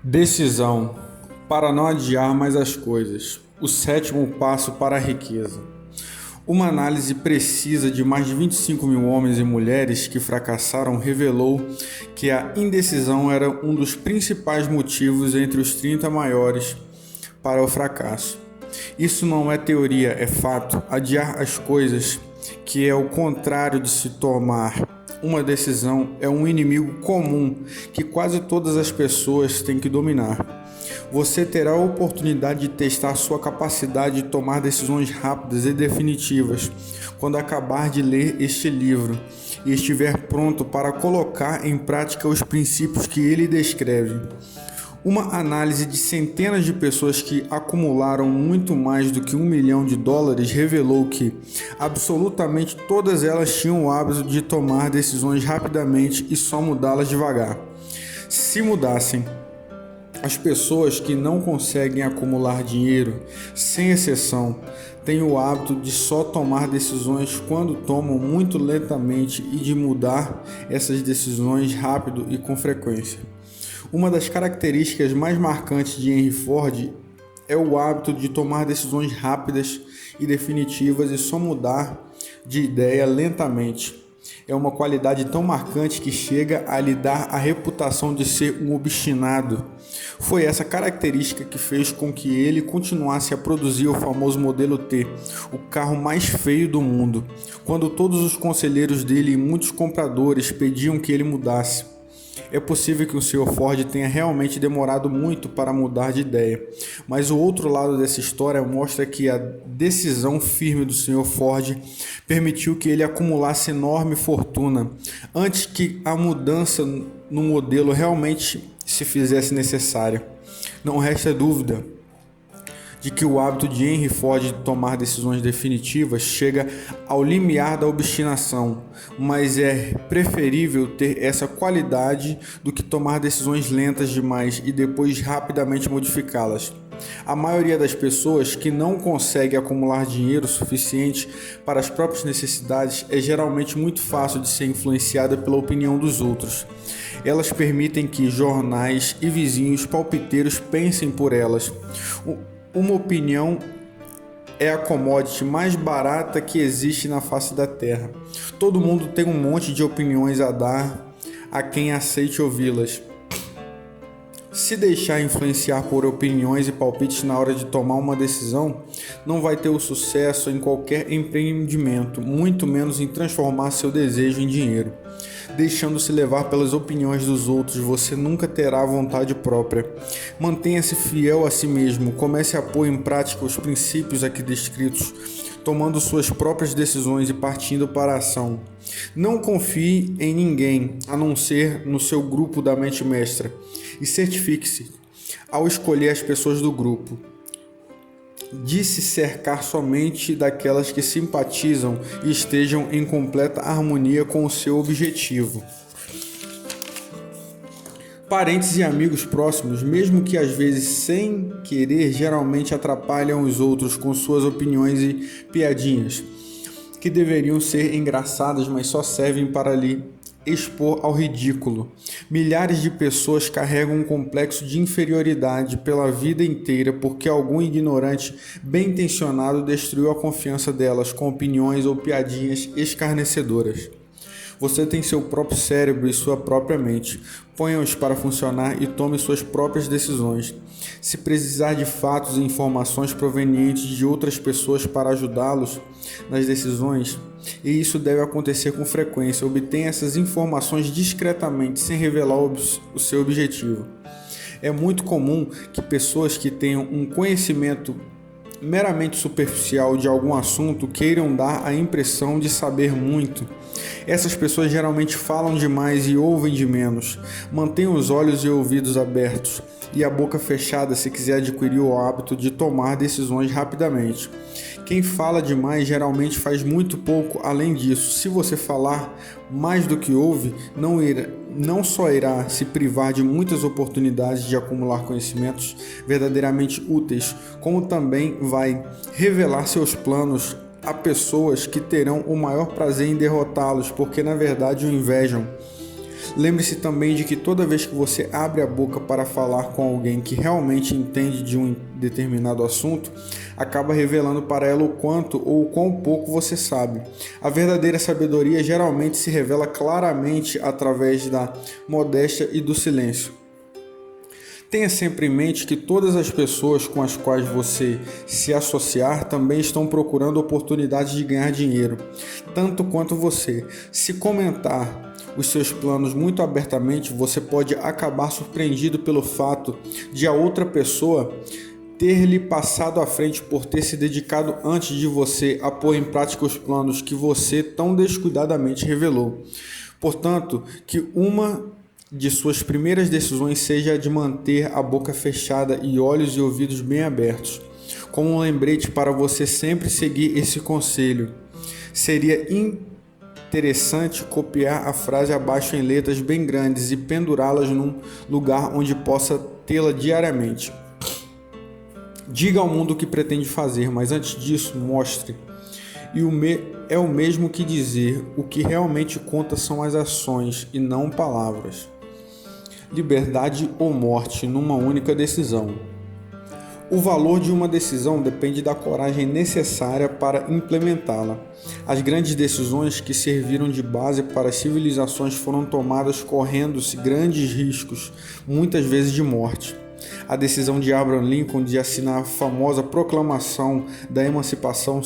Decisão para não adiar mais as coisas. O sétimo passo para a riqueza. Uma análise precisa de mais de 25 mil homens e mulheres que fracassaram revelou que a indecisão era um dos principais motivos entre os 30 maiores para o fracasso. Isso não é teoria, é fato. Adiar as coisas, que é o contrário de se tomar uma decisão, é um inimigo comum que quase todas as pessoas têm que dominar. Você terá a oportunidade de testar sua capacidade de tomar decisões rápidas e definitivas quando acabar de ler este livro e estiver pronto para colocar em prática os princípios que ele descreve. Uma análise de centenas de pessoas que acumularam muito mais do que $1 milhão revelou que absolutamente todas elas tinham o hábito de tomar decisões rapidamente e só mudá-las devagar. Se mudassem, as pessoas que não conseguem acumular dinheiro, sem exceção, têm o hábito de só tomar decisões quando tomam muito lentamente e de mudar essas decisões rápido e com frequência. Uma das características mais marcantes de Henry Ford é o hábito de tomar decisões rápidas e definitivas e só mudar de ideia lentamente. É uma qualidade tão marcante que chega a lhe dar a reputação de ser um obstinado. Foi essa característica que fez com que ele continuasse a produzir o famoso modelo T, o carro mais feio do mundo, quando todos os conselheiros dele e muitos compradores pediam que ele mudasse. É possível que o Sr. Ford tenha realmente demorado muito para mudar de ideia, mas o outro lado dessa história mostra que a decisão firme do Sr. Ford permitiu que ele acumulasse enorme fortuna antes que a mudança no modelo realmente se fizesse necessária. Não resta dúvida de que o hábito de Henry Ford de tomar decisões definitivas chega ao limiar da obstinação, mas é preferível ter essa qualidade do que tomar decisões lentas demais e depois rapidamente modificá-las. A maioria das pessoas que não consegue acumular dinheiro suficiente para as próprias necessidades é geralmente muito fácil de ser influenciada pela opinião dos outros. Elas permitem que jornais e vizinhos palpiteiros pensem por elas. Uma opinião é a commodity mais barata que existe na face da terra. Todo mundo tem um monte de opiniões a dar a quem aceite ouvi-las. Se deixar influenciar por opiniões e palpites na hora de tomar uma decisão, não vai ter o sucesso em qualquer empreendimento, muito menos em transformar seu desejo em dinheiro. Deixando-se levar pelas opiniões dos outros, você nunca terá vontade própria. Mantenha-se fiel a si mesmo, comece a pôr em prática os princípios aqui descritos, tomando suas próprias decisões e partindo para a ação. Não confie em ninguém, a não ser no seu grupo da mente mestra, e certifique-se, ao escolher as pessoas do grupo, de se cercar somente daquelas que simpatizam e estejam em completa harmonia com o seu objetivo. Parentes e amigos próximos, mesmo que às vezes sem querer, geralmente atrapalham os outros com suas opiniões e piadinhas, que deveriam ser engraçadas, mas só servem para lhe expor ao ridículo. Milhares de pessoas carregam um complexo de inferioridade pela vida inteira porque algum ignorante bem-intencionado destruiu a confiança delas com opiniões ou piadinhas escarnecedoras. Você tem seu próprio cérebro e sua própria mente. Ponha-os para funcionar e tome suas próprias decisões. Se precisar de fatos e informações provenientes de outras pessoas para ajudá-los nas decisões, e isso deve acontecer com frequência, obtenha essas informações discretamente, sem revelar o seu objetivo. É muito comum que pessoas que tenham um conhecimento meramente superficial de algum assunto queiram dar a impressão de saber muito. Essas pessoas geralmente falam demais e ouvem de menos. Mantenha os olhos e ouvidos abertos e a boca fechada se quiser adquirir o hábito de tomar decisões rapidamente. Quem fala demais geralmente faz muito pouco além disso. Se você falar mais do que ouve, não só irá se privar de muitas oportunidades de acumular conhecimentos verdadeiramente úteis, como também vai revelar seus planos a pessoas que terão o maior prazer em derrotá-los, porque na verdade o invejam. Lembre-se também de que toda vez que você abre a boca para falar com alguém que realmente entende de um determinado assunto, acaba revelando para ela o quanto ou o quão pouco você sabe. A verdadeira sabedoria geralmente se revela claramente através da modéstia e do silêncio. Tenha sempre em mente que todas as pessoas com as quais você se associar também estão procurando oportunidades de ganhar dinheiro, tanto quanto você. Se comentar os seus planos muito abertamente, você pode acabar surpreendido pelo fato de a outra pessoa ter lhe passado à frente por ter se dedicado antes de você a pôr em prática os planos que você tão descuidadamente revelou. Portanto, que uma de suas primeiras decisões seja a de manter a boca fechada e olhos e ouvidos bem abertos. Como um lembrete para você sempre seguir esse conselho, seria interessante copiar a frase abaixo em letras bem grandes e pendurá-las num lugar onde possa tê-la diariamente. Diga ao mundo o que pretende fazer, mas antes disso, mostre. É o mesmo que dizer: o que realmente conta são as ações e não palavras. Liberdade ou morte numa única decisão. O valor de uma decisão depende da coragem necessária para implementá-la. As grandes decisões que serviram de base para as civilizações foram tomadas correndo-se grandes riscos, muitas vezes de morte. A decisão de Abraham Lincoln de assinar a famosa Proclamação da Emancipação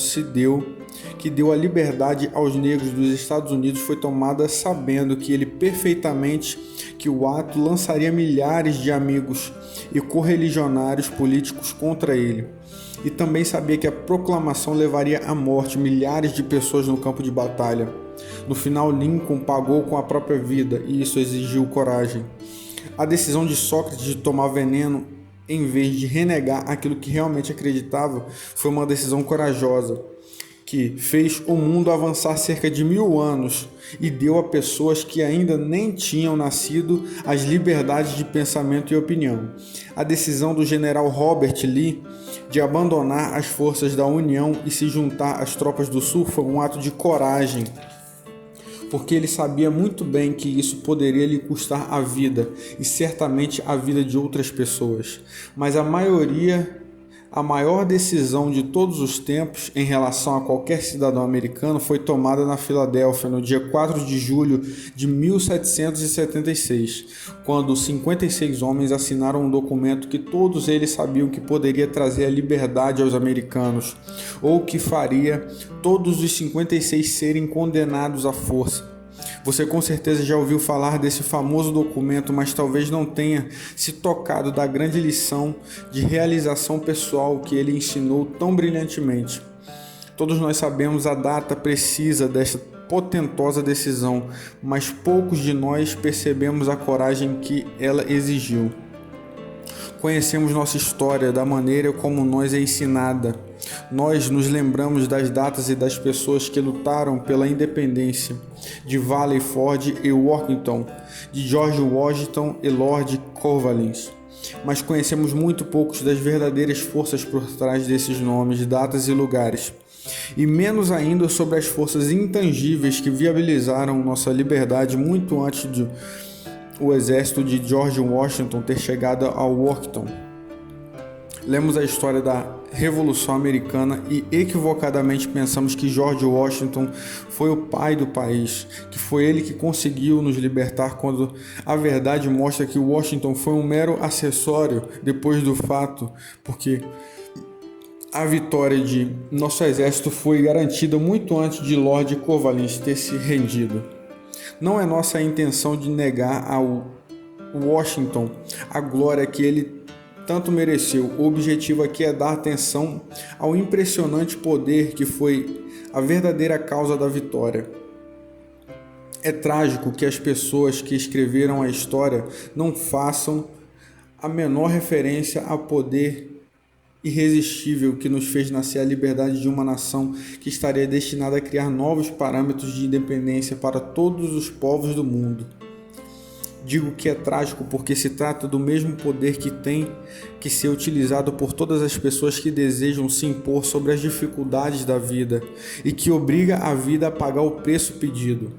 que deu a liberdade aos negros dos Estados Unidos foi tomada sabendo que ele perfeitamente que o ato lançaria milhares de amigos e correligionários políticos contra ele. E também sabia que a proclamação levaria à morte milhares de pessoas no campo de batalha. No final, Lincoln pagou com a própria vida e isso exigiu coragem. A decisão de Sócrates de tomar veneno em vez de renegar aquilo que realmente acreditava foi uma decisão corajosa, que fez o mundo avançar cerca de 1000 anos e deu a pessoas que ainda nem tinham nascido as liberdades de pensamento e opinião. A decisão do general Robert Lee de abandonar as forças da União e se juntar às tropas do Sul foi um ato de coragem, porque ele sabia muito bem que isso poderia lhe custar a vida e certamente a vida de outras pessoas. Mas a maior decisão de todos os tempos em relação a qualquer cidadão americano foi tomada na Filadélfia no dia 4 de julho de 1776, quando 56 homens assinaram um documento que todos eles sabiam que poderia trazer a liberdade aos americanos, ou que faria todos os 56 serem condenados à força. Você com certeza já ouviu falar desse famoso documento, mas talvez não tenha se tocado da grande lição de realização pessoal que ele ensinou tão brilhantemente. Todos nós sabemos a data precisa desta potentosa decisão, mas poucos de nós percebemos a coragem que ela exigiu. Conhecemos nossa história da maneira como nos é ensinada. Nós nos lembramos das datas e das pessoas que lutaram pela independência, de Valley Forge e Washington, de George Washington e Lord Cornwallis. Mas conhecemos muito poucos das verdadeiras forças por trás desses nomes, datas e lugares, e menos ainda sobre as forças intangíveis que viabilizaram nossa liberdade muito antes de o exército de George Washington ter chegado a Washington. Lemos a história da Revolução Americana e equivocadamente pensamos que George Washington foi o pai do país, que foi ele que conseguiu nos libertar, quando a verdade mostra que Washington foi um mero acessório depois do fato, porque a vitória de nosso exército foi garantida muito antes de Lord Cornwallis ter se rendido. Não é nossa intenção de negar ao Washington a glória que ele tanto mereceu. O objetivo aqui é dar atenção ao impressionante poder que foi a verdadeira causa da vitória. É trágico que as pessoas que escreveram a história não façam a menor referência ao poder irresistível que nos fez nascer a liberdade de uma nação que estaria destinada a criar novos parâmetros de independência para todos os povos do mundo. Digo que é trágico porque se trata do mesmo poder que tem que ser utilizado por todas as pessoas que desejam se impor sobre as dificuldades da vida e que obriga a vida a pagar o preço pedido.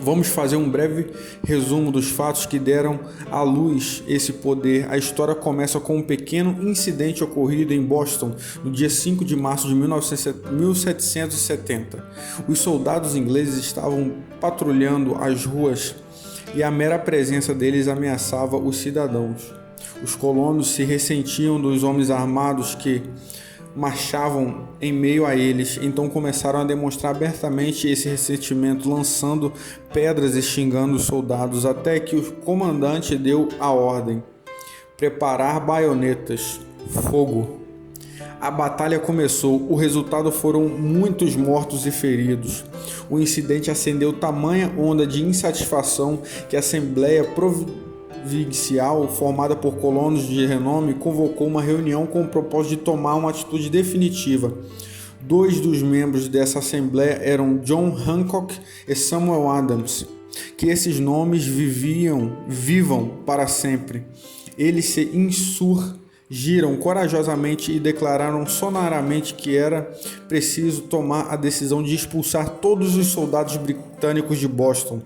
Vamos fazer um breve resumo dos fatos que deram à luz esse poder. A história começa com um pequeno incidente ocorrido em Boston no dia 5 de março de 1770. Os soldados ingleses estavam patrulhando as ruas e a mera presença deles ameaçava os cidadãos. Os colonos se ressentiam dos homens armados que marchavam em meio a eles, então começaram a demonstrar abertamente esse ressentimento, lançando pedras e xingando os soldados, até que o comandante deu a ordem: preparar baionetas, fogo. A batalha começou, o resultado foram muitos mortos e feridos. O incidente acendeu tamanha onda de insatisfação que a Assembleia Provincial, formada por colonos de renome, convocou uma reunião com o propósito de tomar uma atitude definitiva. Dois dos membros dessa assembleia eram John Hancock e Samuel Adams. Que esses nomes vivam para sempre. Eles se insurgiram corajosamente e declararam sonoramente que era preciso tomar a decisão de expulsar todos os soldados britânicos de Boston.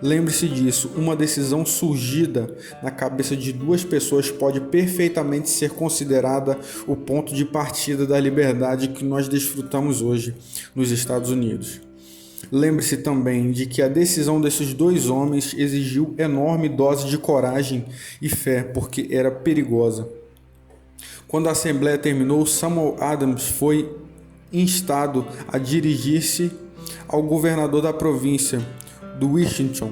Lembre-se disso, uma decisão surgida na cabeça de duas pessoas pode perfeitamente ser considerada o ponto de partida da liberdade que nós desfrutamos hoje nos Estados Unidos. Lembre-se também de que a decisão desses dois homens exigiu enorme dose de coragem e fé, porque era perigosa. Quando a Assembleia terminou, Samuel Adams foi instado a dirigir-se ao governador da província do Washington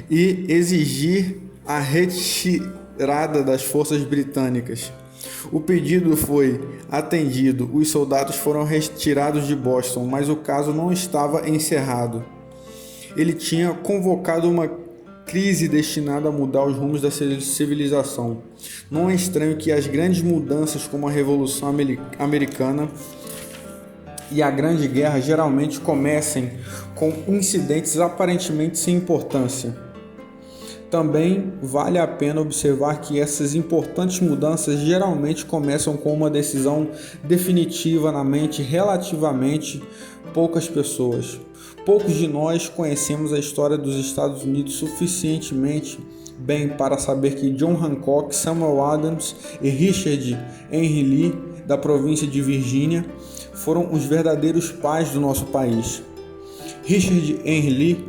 e exigir a retirada das forças britânicas. O pedido foi atendido, os soldados foram retirados de Boston, mas o caso não estava encerrado. Ele tinha convocado uma crise destinada a mudar os rumos da civilização. Não é estranho que as grandes mudanças como a Revolução Americana e a Grande Guerra geralmente comecem com incidentes aparentemente sem importância. Também vale a pena observar que essas importantes mudanças geralmente começam com uma decisão definitiva na mente relativamente poucas pessoas. Poucos de nós conhecemos a história dos Estados Unidos suficientemente bem para saber que John Hancock, Samuel Adams e Richard Henry Lee, da província de Virgínia, foram os verdadeiros pais do nosso país. Richard Henry Lee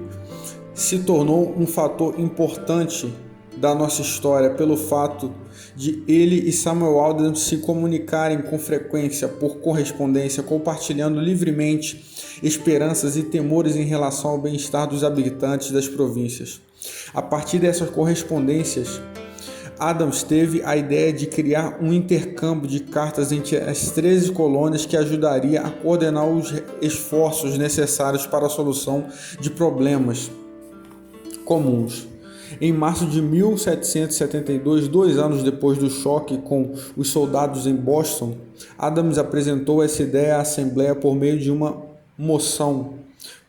se tornou um fator importante da nossa história pelo fato de ele e Samuel Adams se comunicarem com frequência por correspondência, compartilhando livremente esperanças e temores em relação ao bem-estar dos habitantes das províncias. A partir dessas correspondências, Adams teve a ideia de criar um intercâmbio de cartas entre as 13 colônias que ajudaria a coordenar os esforços necessários para a solução de problemas comuns. Em março de 1772, 2 anos depois do choque com os soldados em Boston, Adams apresentou essa ideia à Assembleia por meio de uma moção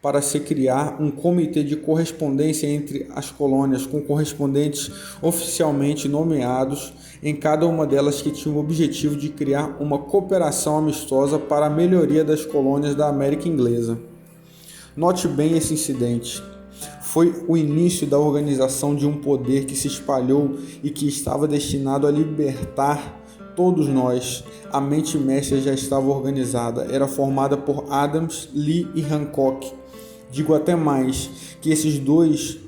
para se criar um comitê de correspondência entre as colônias, com correspondentes oficialmente nomeados em cada uma delas, que tinha o objetivo de criar uma cooperação amistosa para a melhoria das colônias da América Inglesa. Note bem esse incidente. Foi o início da organização de um poder que se espalhou e que estava destinado a libertar todos nós. A mente mestra já estava organizada, era formada por Adams, Lee e Hancock. Digo até mais, que esses dois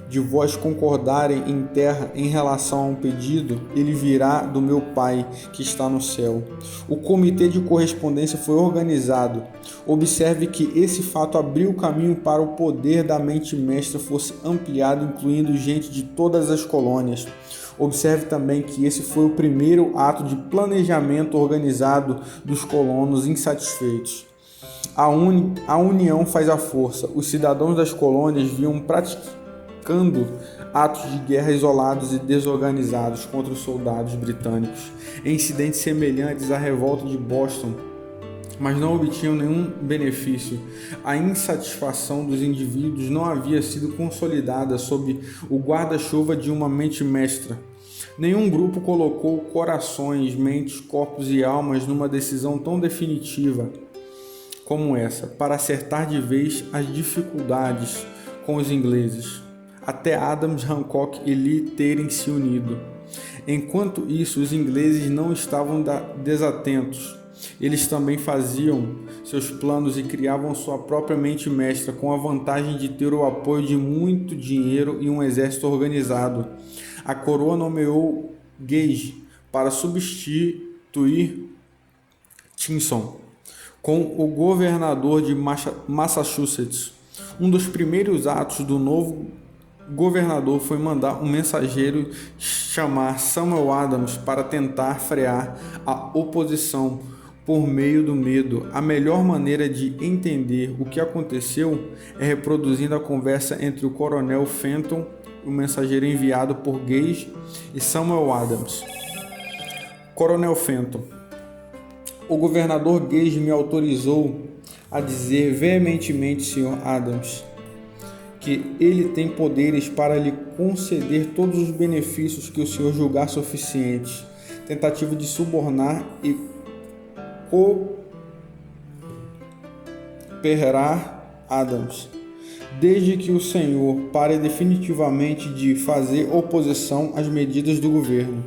de vós concordarem em terra em relação a um pedido, ele virá do meu Pai que está no céu. O comitê de correspondência foi organizado. Observe que esse fato abriu o caminho para o poder da mente mestra fosse ampliado, incluindo gente de todas as colônias. Observe também que esse foi o primeiro ato de planejamento organizado dos colonos insatisfeitos. A união faz a força. Os cidadãos das colônias vinham praticando atos de guerra isolados e desorganizados contra os soldados britânicos, em incidentes semelhantes à revolta de Boston, mas não obtinham nenhum benefício. A insatisfação dos indivíduos não havia sido consolidada sob o guarda-chuva de uma mente mestra. Nenhum grupo colocou corações, mentes, corpos e almas numa decisão tão definitiva como essa, para acertar de vez as dificuldades com os ingleses, até Adams, Hancock e Lee terem se unido. Enquanto isso, os ingleses não estavam desatentos. Eles também faziam seus planos e criavam sua própria mente mestra, com a vantagem de ter o apoio de muito dinheiro e um exército organizado. A coroa nomeou Gage para substituir Tinson como o governador de Massachusetts. Um dos primeiros atos do novo governador foi mandar um mensageiro chamar Samuel Adams para tentar frear a oposição por meio do medo. A melhor maneira de entender o que aconteceu é reproduzindo a conversa entre o coronel Fenton, o mensageiro enviado por Gage, e Samuel Adams. Coronel Fenton: o governador Gage me autorizou a dizer veementemente, Sr. Adams, que ele tem poderes para lhe conceder todos os benefícios que o senhor julgar suficientes. Tentativa de subornar e cooperar Adams, desde que o senhor pare definitivamente de fazer oposição às medidas do governo.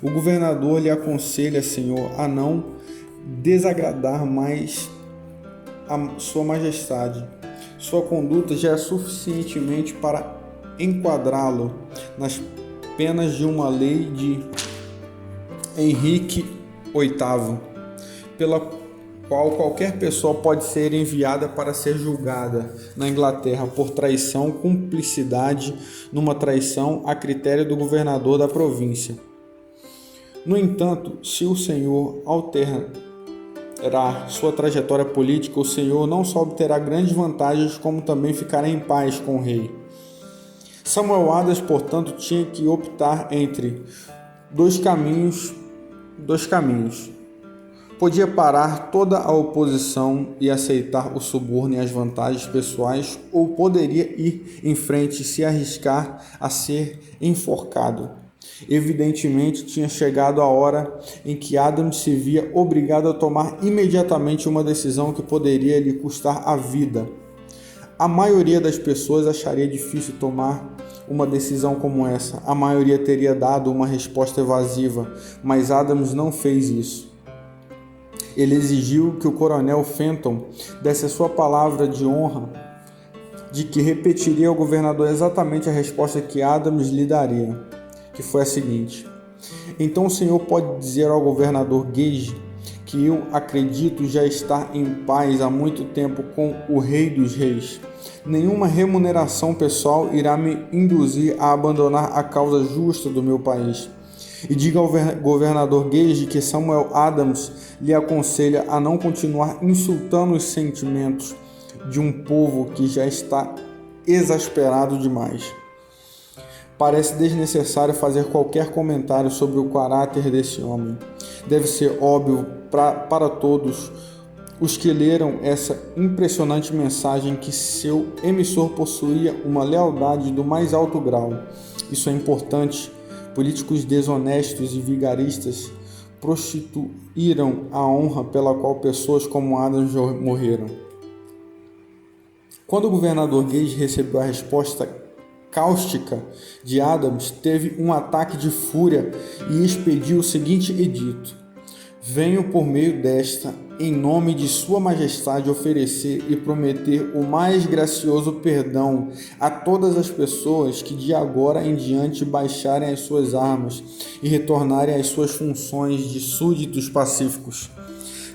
O governador lhe aconselha, senhor, a não desagradar mais a sua majestade. Sua conduta já é suficientemente para enquadrá-lo nas penas de uma lei de Henrique VIII, pela qual qualquer pessoa pode ser enviada para ser julgada na Inglaterra por traição, cumplicidade numa traição a critério do governador da província. No entanto, se o senhor alterar sua trajetória política, o senhor não só obterá grandes vantagens, como também ficará em paz com o rei. Samuel Adams, portanto, tinha que optar entre dois caminhos. Podia parar toda a oposição e aceitar o suborno e as vantagens pessoais, ou poderia ir em frente e se arriscar a ser enforcado. Evidentemente, tinha chegado a hora em que Adams se via obrigado a tomar imediatamente uma decisão que poderia lhe custar a vida. A maioria das pessoas acharia difícil tomar uma decisão como essa. A maioria teria dado uma resposta evasiva, mas Adams não fez isso. Ele exigiu que o coronel Fenton desse a sua palavra de honra de que repetiria ao governador exatamente a resposta que Adams lhe daria, que foi a seguinte: então o senhor pode dizer ao governador Gage que eu acredito já estar em paz há muito tempo com o rei dos reis. Nenhuma remuneração pessoal irá me induzir a abandonar a causa justa do meu país. E diga ao governador Gage que Samuel Adams lhe aconselha a não continuar insultando os sentimentos de um povo que já está exasperado demais. Parece desnecessário fazer qualquer comentário sobre o caráter desse homem. Deve ser óbvio para todos os que leram essa impressionante mensagem que seu emissor possuía uma lealdade do mais alto grau. Isso é importante. Políticos desonestos e vigaristas prostituíram a honra pela qual pessoas como Adams morreram. Quando o governador Gage recebeu a resposta cáustica de Adams, teve um ataque de fúria e expediu o seguinte edito: venho por meio desta, em nome de sua majestade, oferecer e prometer o mais gracioso perdão a todas as pessoas que de agora em diante baixarem as suas armas e retornarem às suas funções de súditos pacíficos,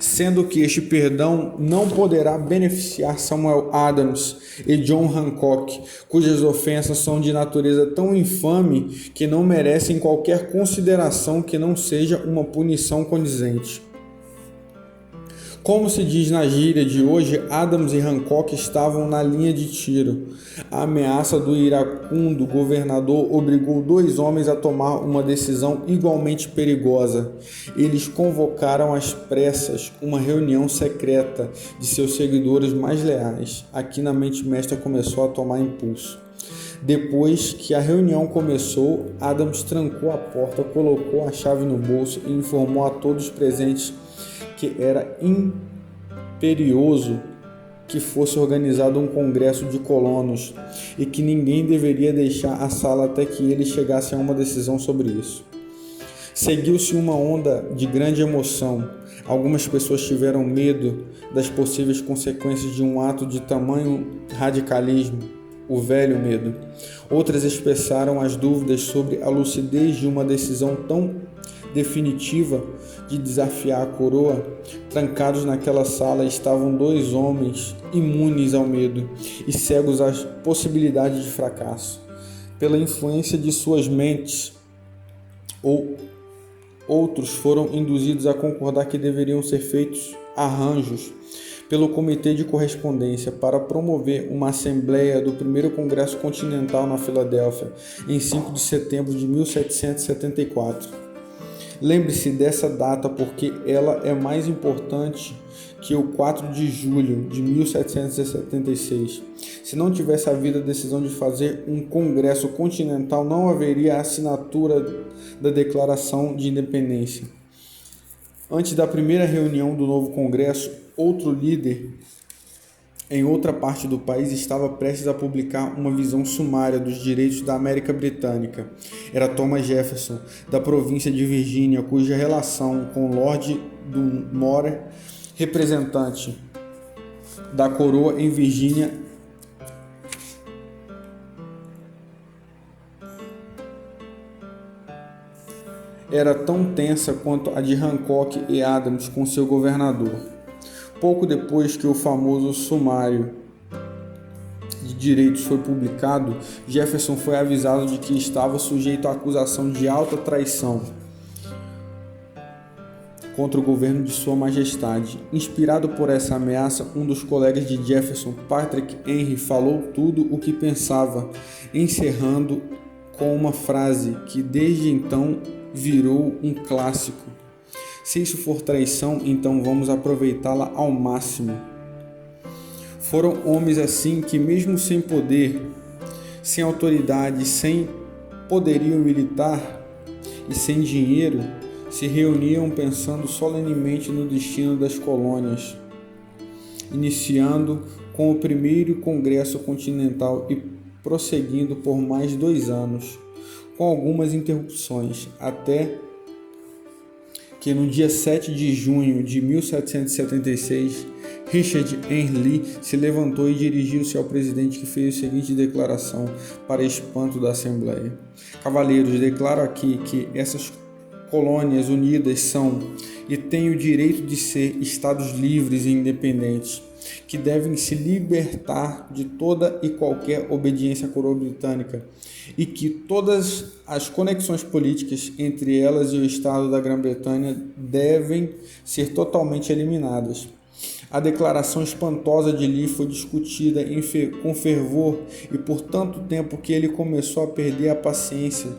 sendo que este perdão não poderá beneficiar Samuel Adams e John Hancock, cujas ofensas são de natureza tão infame que não merecem qualquer consideração que não seja uma punição condizente. Como se diz na gíria de hoje, Adams e Hancock estavam na linha de tiro. A ameaça do iracundo governador obrigou dois homens a tomar uma decisão igualmente perigosa. Eles convocaram às pressas uma reunião secreta de seus seguidores mais leais. Aqui na mente mestra começou a tomar impulso. Depois que a reunião começou, Adams trancou a porta, colocou a chave no bolso e informou a todos os presentes que era imperioso que fosse organizado um congresso de colonos e que ninguém deveria deixar a sala até que eles chegassem a uma decisão sobre isso. Seguiu-se uma onda de grande emoção. Algumas pessoas tiveram medo das possíveis consequências de um ato de tamanho radicalismo, o velho medo. Outras expressaram as dúvidas sobre a lucidez de uma decisão tão definitiva de desafiar a coroa. Trancados naquela sala estavam dois homens imunes ao medo e cegos às possibilidades de fracasso. Pela influência de suas mentes, outros foram induzidos a concordar que deveriam ser feitos arranjos pelo Comitê de Correspondência para promover uma assembleia do primeiro Congresso Continental na Filadélfia, em 5 de setembro de 1774. Lembre-se dessa data porque ela é mais importante que o 4 de julho de 1776. Se não tivesse havido a decisão de fazer um Congresso Continental, não haveria a assinatura da Declaração de Independência. Antes da primeira reunião do novo Congresso, outro líder em outra parte do país estava prestes a publicar uma visão sumária dos direitos da América Britânica. Era Thomas Jefferson, da província de Virgínia, cuja relação com Lord Dunmore, representante da coroa em Virgínia, era tão tensa quanto a de Hancock e Adams com seu governador. Pouco depois que o famoso sumário de direitos foi publicado, Jefferson foi avisado de que estava sujeito à acusação de alta traição contra o governo de Sua Majestade. Inspirado por essa ameaça, um dos colegas de Jefferson, Patrick Henry, falou tudo o que pensava, encerrando com uma frase que desde então virou um clássico: se isso for traição, então vamos aproveitá-la ao máximo. Foram homens assim que, mesmo sem poder, sem autoridade, sem poderio militar e sem dinheiro, se reuniam pensando solenemente no destino das colônias, iniciando com o primeiro Congresso Continental e prosseguindo por mais 2 anos, com algumas interrupções, até que no dia 7 de junho de 1776, Richard Henry Lee se levantou e dirigiu-se ao presidente, que fez a seguinte declaração para espanto da Assembleia: Cavalheiros, declaro aqui que essas colônias unidas são e têm o direito de ser estados livres e independentes, que devem se libertar de toda e qualquer obediência à coroa britânica, e que todas as conexões políticas entre elas e o Estado da Grã-Bretanha devem ser totalmente eliminadas. A declaração espantosa de Lee foi discutida com fervor e por tanto tempo que ele começou a perder a paciência.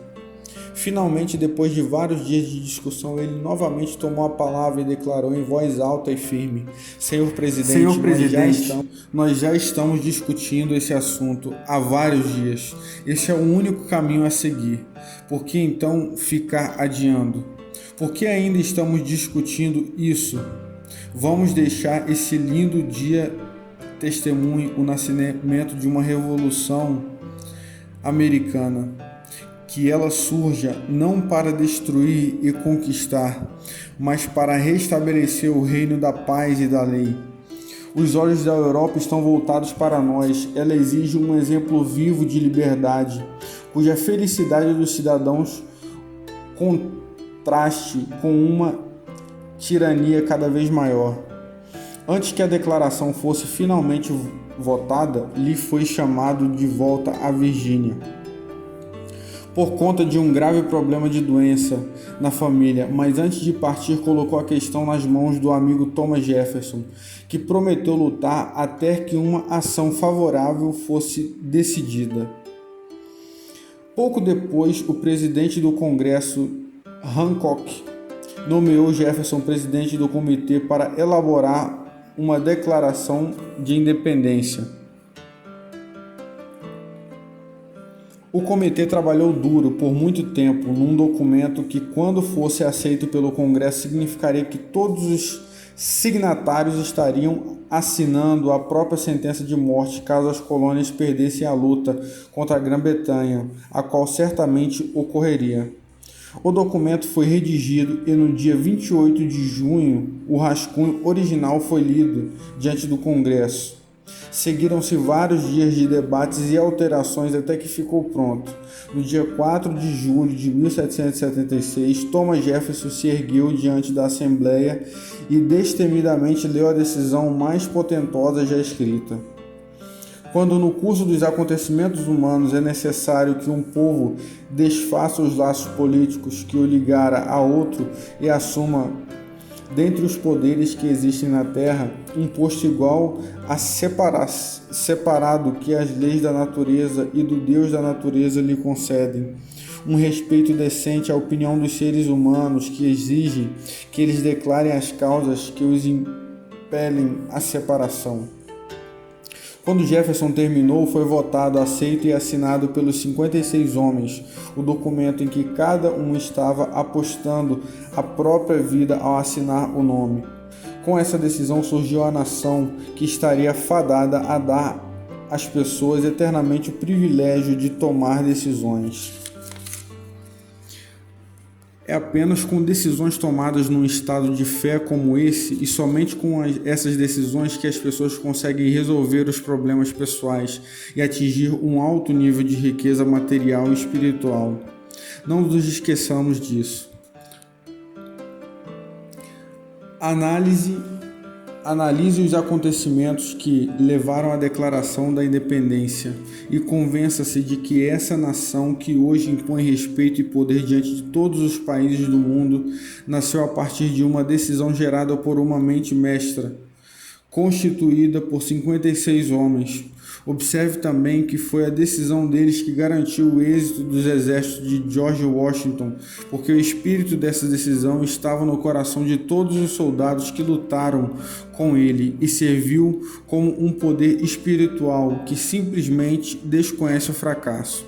Finalmente, depois de vários dias de discussão, ele novamente tomou a palavra e declarou em voz alta e firme: Senhor Presidente, nós já estamos discutindo esse assunto há vários dias. Esse é o único caminho a seguir. Por que então ficar adiando? Por que ainda estamos discutindo isso? Vamos deixar esse lindo dia testemunhe o nascimento de uma revolução americana. Que ela surja não para destruir e conquistar, mas para restabelecer o reino da paz e da lei. Os olhos da Europa estão voltados para nós. Ela exige um exemplo vivo de liberdade, cuja felicidade dos cidadãos contraste com uma tirania cada vez maior. Antes que a declaração fosse finalmente votada, Lee foi chamado de volta à Virgínia por conta de um grave problema de doença na família, mas antes de partir colocou a questão nas mãos do amigo Thomas Jefferson, que prometeu lutar até que uma ação favorável fosse decidida. Pouco depois, o presidente do Congresso, Hancock, nomeou Jefferson presidente do comitê para elaborar uma declaração de independência. O comitê trabalhou duro por muito tempo num documento que, quando fosse aceito pelo Congresso, significaria que todos os signatários estariam assinando a própria sentença de morte caso as colônias perdessem a luta contra a Grã-Bretanha, a qual certamente ocorreria. O documento foi redigido e no dia 28 de junho o rascunho original foi lido diante do Congresso. Seguiram-se vários dias de debates e alterações até que ficou pronto. No dia 4 de julho de 1776, Thomas Jefferson se ergueu diante da Assembleia e destemidamente leu a decisão mais potentosa já escrita. Quando no curso dos acontecimentos humanos é necessário que um povo desfaça os laços políticos que o ligara a outro e assuma, dentre os poderes que existem na terra, um posto igual a separado que as leis da natureza e do Deus da natureza lhe concedem, um respeito decente à opinião dos seres humanos que exige que eles declarem as causas que os impelem à separação. Quando Jefferson terminou, foi votado, aceito e assinado pelos 56 homens, o documento em que cada um estava apostando a própria vida ao assinar o nome. Com essa decisão surgiu a nação que estaria fadada a dar às pessoas eternamente o privilégio de tomar decisões. É apenas com decisões tomadas num estado de fé como esse e somente com essas decisões que as pessoas conseguem resolver os problemas pessoais e atingir um alto nível de riqueza material e espiritual. Não nos esqueçamos disso. Analise os acontecimentos que levaram à declaração da independência e convença-se de que essa nação que hoje impõe respeito e poder diante de todos os países do mundo nasceu a partir de uma decisão gerada por uma mente mestra, constituída por 56 homens. Observe também que foi a decisão deles que garantiu o êxito dos exércitos de George Washington, porque o espírito dessa decisão estava no coração de todos os soldados que lutaram com ele e serviu como um poder espiritual que simplesmente desconhece o fracasso.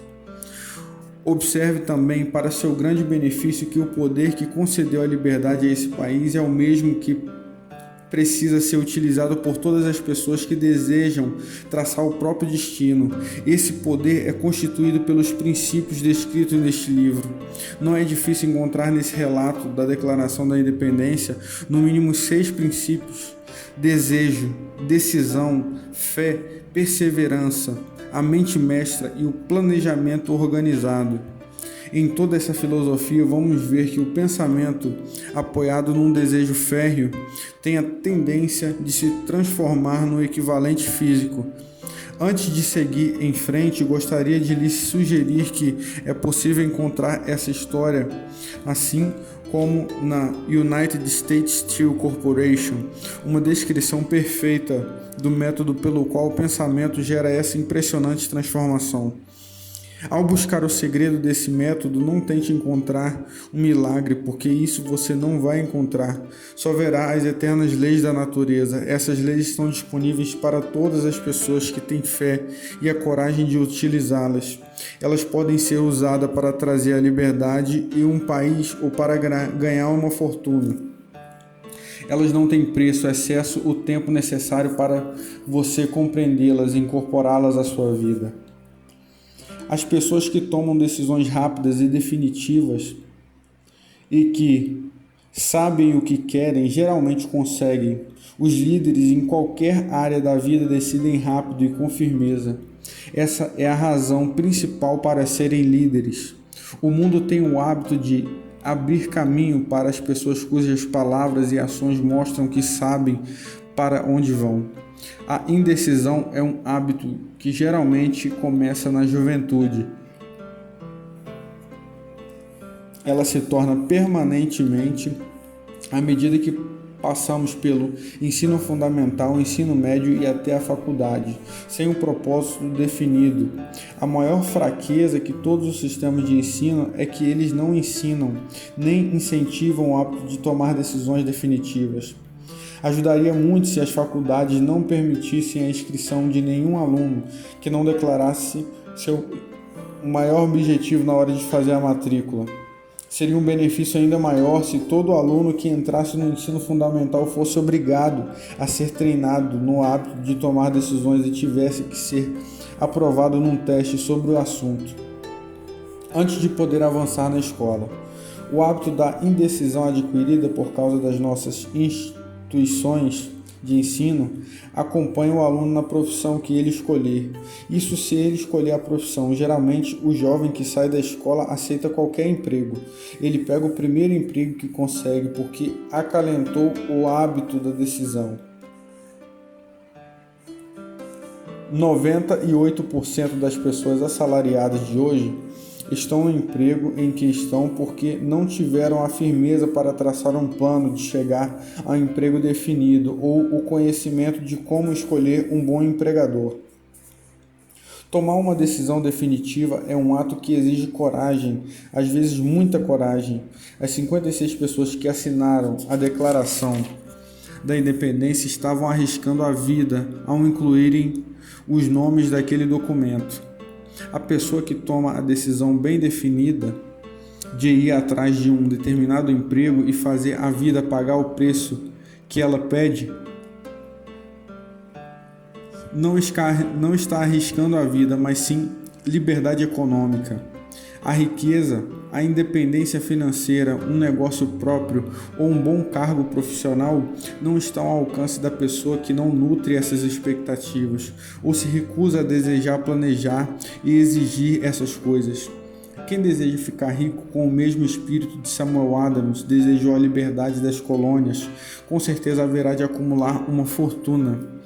Observe também, para seu grande benefício, que o poder que concedeu a liberdade a esse país é o mesmo que precisa ser utilizado por todas as pessoas que desejam traçar o próprio destino. Esse poder é constituído pelos princípios descritos neste livro. Não é difícil encontrar nesse relato da Declaração da Independência no mínimo 6 princípios: desejo, decisão, fé, perseverança, a mente mestra e o planejamento organizado. Em toda essa filosofia, vamos ver que o pensamento, apoiado num desejo férreo, tem a tendência de se transformar no equivalente físico. Antes de seguir em frente, gostaria de lhes sugerir que é possível encontrar essa história, assim como na United States Steel Corporation, uma descrição perfeita do método pelo qual o pensamento gera essa impressionante transformação. Ao buscar o segredo desse método, não tente encontrar um milagre, porque isso você não vai encontrar. Só verá as eternas leis da natureza. Essas leis estão disponíveis para todas as pessoas que têm fé e a coragem de utilizá-las. Elas podem ser usadas para trazer a liberdade e um país ou para ganhar uma fortuna. Elas não têm preço, excesso o tempo necessário para você compreendê-las e incorporá-las à sua vida. As pessoas que tomam decisões rápidas e definitivas e que sabem o que querem geralmente conseguem. Os líderes em qualquer área da vida decidem rápido e com firmeza. Essa é a razão principal para serem líderes. O mundo tem o hábito de abrir caminho para as pessoas cujas palavras e ações mostram que sabem para onde vão. A indecisão é um hábito que geralmente começa na juventude. Ela se torna permanentemente à medida que passamos pelo ensino fundamental, ensino médio e até a faculdade, sem um propósito definido. A maior fraqueza que todos os sistemas de ensino é que eles não ensinam, nem incentivam o hábito de tomar decisões definitivas. Ajudaria muito se as faculdades não permitissem a inscrição de nenhum aluno que não declarasse seu maior objetivo na hora de fazer a matrícula. Seria um benefício ainda maior se todo aluno que entrasse no ensino fundamental fosse obrigado a ser treinado no hábito de tomar decisões e tivesse que ser aprovado num teste sobre o assunto, antes de poder avançar na escola. O hábito da indecisão adquirida por causa das nossas instituições de ensino acompanha o aluno na profissão que ele escolher. Isso se ele escolher a profissão. Geralmente, o jovem que sai da escola aceita qualquer emprego. Ele pega o primeiro emprego que consegue porque acalentou o hábito da decisão. 98% das pessoas assalariadas de hoje estão no emprego em que estão porque não tiveram a firmeza para traçar um plano de chegar a um emprego definido ou o conhecimento de como escolher um bom empregador. Tomar uma decisão definitiva é um ato que exige coragem, às vezes muita coragem. As 56 pessoas que assinaram a Declaração da Independência estavam arriscando a vida ao incluírem os nomes daquele documento. A pessoa que toma a decisão bem definida de ir atrás de um determinado emprego e fazer a vida pagar o preço que ela pede, não está arriscando a vida, mas sim liberdade econômica. A riqueza, a independência financeira, um negócio próprio ou um bom cargo profissional não estão ao alcance da pessoa que não nutre essas expectativas ou se recusa a desejar, planejar e exigir essas coisas. Quem deseja ficar rico com o mesmo espírito de Samuel Adams desejou a liberdade das colônias, com certeza haverá de acumular uma fortuna.